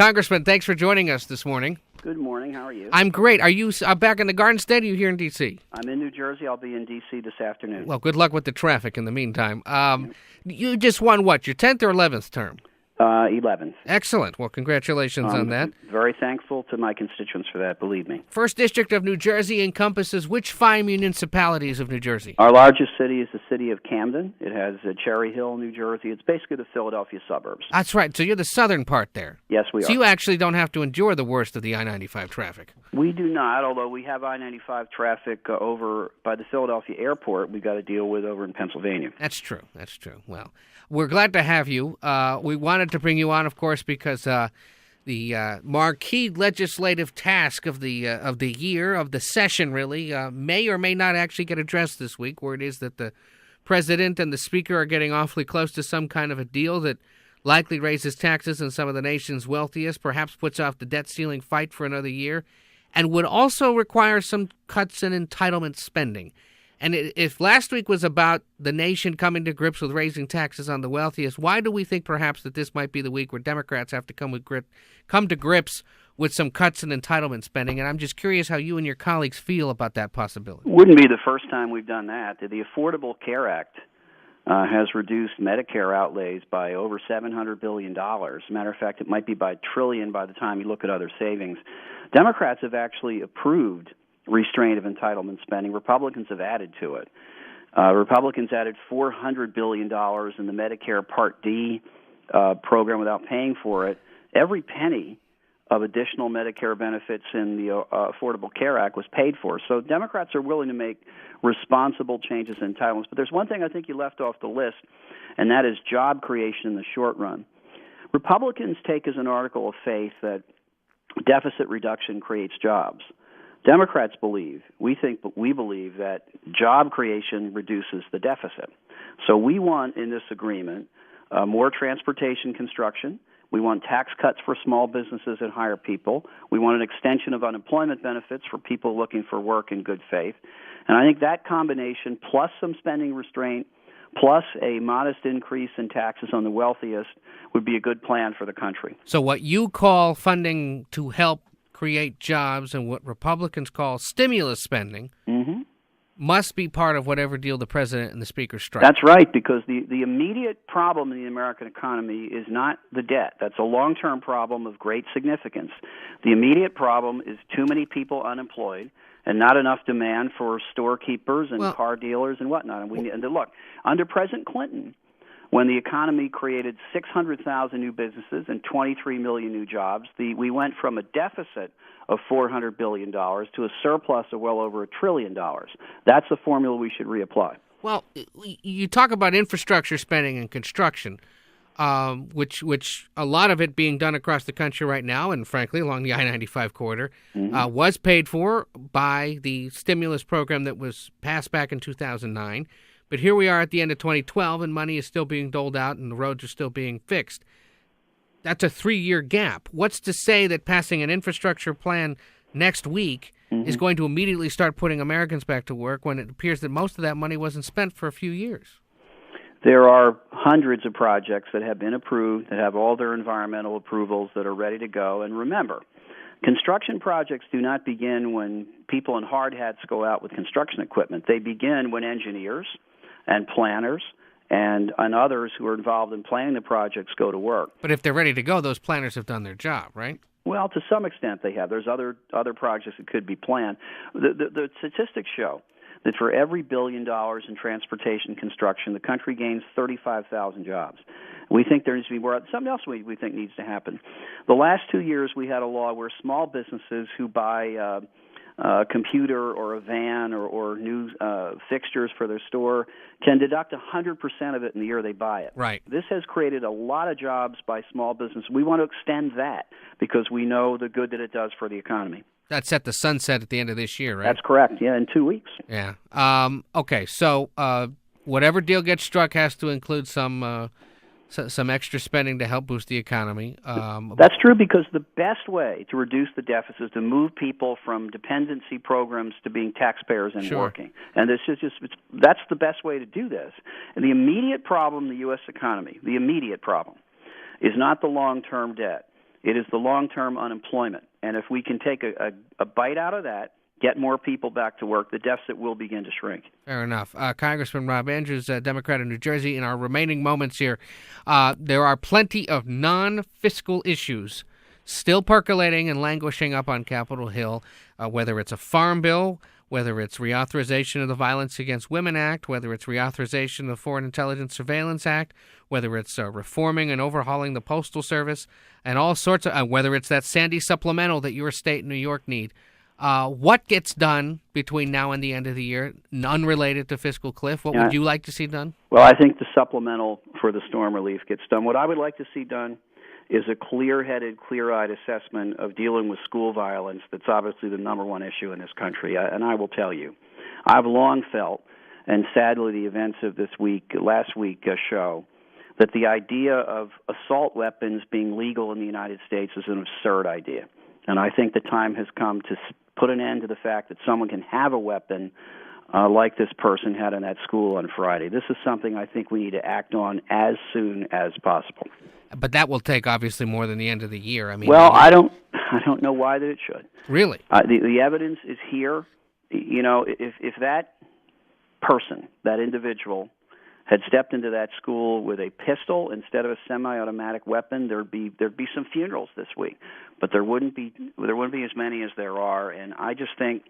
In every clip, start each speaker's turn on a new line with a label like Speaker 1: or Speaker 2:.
Speaker 1: Congressman, thanks for joining us this morning.
Speaker 2: Good morning. How are you?
Speaker 1: I'm great. Are you back in the Garden State, or are you here in D.C.?
Speaker 2: I'm in New Jersey. I'll be in D.C. this afternoon.
Speaker 1: Well, good luck with the traffic in the meantime. You just won what, your 10th or 11th term?
Speaker 2: 11th.
Speaker 1: Excellent. Well, congratulations on that.
Speaker 2: Very thankful to my constituents for that, believe me.
Speaker 1: First District of New Jersey encompasses which 5 municipalities of New Jersey?
Speaker 2: Our largest city is the city of Camden. It has Cherry Hill, New Jersey. It's basically the Philadelphia suburbs.
Speaker 1: That's right. So you're the southern part there.
Speaker 2: Yes, we are.
Speaker 1: So you actually don't have to endure the worst of the I-95 traffic.
Speaker 2: We do not, although we have I-95 traffic over by the Philadelphia airport we've got to deal with over in Pennsylvania.
Speaker 1: That's true. Well, we're glad to have you. We wanted to bring you on, of course, because the marquee legislative task of the year, of the session, really, may or may not actually get addressed this week, where it is that the president and the speaker are getting awfully close to some kind of a deal that likely raises taxes on some of the nation's wealthiest, perhaps puts off the debt ceiling fight for another year, and would also require some cuts in entitlement spending. And if last week was about the nation coming to grips with raising taxes on the wealthiest, why do we think perhaps that this might be the week where Democrats have to come to grips with some cuts in entitlement spending? And I'm just curious how you and your colleagues feel about that possibility.
Speaker 2: Wouldn't be the first time we've done that. The Affordable Care Act has reduced Medicare outlays by over $700 billion. As a matter of fact, it might be by $1 trillion by the time you look at other savings. Democrats have actually approved restraint of entitlement spending. Republicans have added to it. Republicans added $400 billion in the Medicare Part D program without paying for it. Every penny of additional Medicare benefits in the Affordable Care Act was paid for. So Democrats are willing to make responsible changes in entitlements. But there's one thing I think you left off the list, and that is job creation in the short run. Republicans take as an article of faith that deficit reduction creates jobs. Democrats believe that job creation reduces the deficit. So we want in this agreement more transportation construction. We want tax cuts for small businesses and hire people. We want an extension of unemployment benefits for people looking for work in good faith. And I think that combination, plus some spending restraint, plus a modest increase in taxes on the wealthiest, would be a good plan for the country.
Speaker 1: So what you call funding to help create jobs and what Republicans call stimulus spending must be part of whatever deal the president and the speaker strike.
Speaker 2: That's right, because the immediate problem in the American economy is not the debt. That's a long-term problem of great significance. The immediate problem is too many people unemployed and not enough demand for storekeepers and car dealers and whatnot. And look, under President Clinton, when the economy created 600,000 new businesses and 23 million new jobs, we went from a deficit of $400 billion to a surplus of well over $1 trillion. That's the formula we should reapply.
Speaker 1: Well, you talk about infrastructure spending and construction, which a lot of it being done across the country right now, and frankly along the I-95 corridor, was paid for by the stimulus program that was passed back in 2009. But here we are at the end of 2012, and money is still being doled out, and the roads are still being fixed. That's a 3-year gap. What's to say that passing an infrastructure plan next week is going to immediately start putting Americans back to work when it appears that most of that money wasn't spent for a few years?
Speaker 2: There are hundreds of projects that have been approved, that have all their environmental approvals, that are ready to go. And remember, construction projects do not begin when people in hard hats go out with construction equipment. They begin when engineers and planners and others who are involved in planning the projects go to work.
Speaker 1: But if they're ready to go, those planners have done their job, right?
Speaker 2: Well, to some extent they have. There's other projects that could be planned. The statistics show that for every $1 billion in transportation construction, the country gains 35,000 jobs. We think there needs to be more. Something else we think needs to happen. The last 2 years we had a law where small businesses who buy a computer or a van or new fixtures for their store can deduct 100% of it in the year they buy it.
Speaker 1: Right.
Speaker 2: This has created a lot of jobs by small business. We want to extend that because we know the good that it does for the economy.
Speaker 1: That's at the sunset at the end of this year, right?
Speaker 2: That's correct, yeah, in 2 weeks.
Speaker 1: Yeah. Okay, so whatever deal gets struck has to include some extra spending to help boost the economy.
Speaker 2: That's true, because the best way to reduce the deficit is to move people from dependency programs to being taxpayers and working. And that's the best way to do this. And the immediate problem in the U.S. economy, the immediate problem, is not the long-term debt. It is the long-term unemployment. And if we can take a bite out of that, get more people back to work, the deficit will begin to shrink.
Speaker 1: Fair enough. Congressman Rob Andrews, Democrat of New Jersey, in our remaining moments here, there are plenty of non-fiscal issues still percolating and languishing up on Capitol Hill, whether it's a farm bill, whether it's reauthorization of the Violence Against Women Act, whether it's reauthorization of the Foreign Intelligence Surveillance Act, whether it's reforming and overhauling the Postal Service, and all sorts of, whether it's that Sandy supplemental that your state, New York, need. What gets done between now and the end of the year, unrelated to fiscal cliff? What would you like to see done?
Speaker 2: Well, I think the supplemental for the storm relief gets done. What I would like to see done is a clear-headed, clear-eyed assessment of dealing with school violence. That's obviously the number one issue in this country. And I will tell you, I've long felt, and sadly the events of last week show, that the idea of assault weapons being legal in the United States is an absurd idea. And I think the time has come to put an end to the fact that someone can have a weapon like this person had in that school on Friday. This is something I think we need to act on as soon as possible.
Speaker 1: But that will take obviously more than the end of the year. I mean,
Speaker 2: well, I don't know why that it should.
Speaker 1: Really?
Speaker 2: The evidence is here. You know, if that person, that individual, had stepped into that school with a pistol instead of a semi-automatic weapon, there'd be some funerals this week. But there wouldn't be as many as there are. And I just think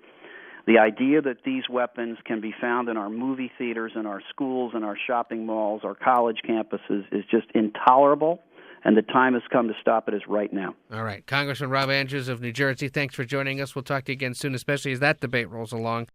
Speaker 2: the idea that these weapons can be found in our movie theaters, in our schools, in our shopping malls, our college campuses is just intolerable. And the time has come to stop it is right now.
Speaker 1: All right. Congressman Rob Andrews of New Jersey, thanks for joining us. We'll talk to you again soon, especially as that debate rolls along.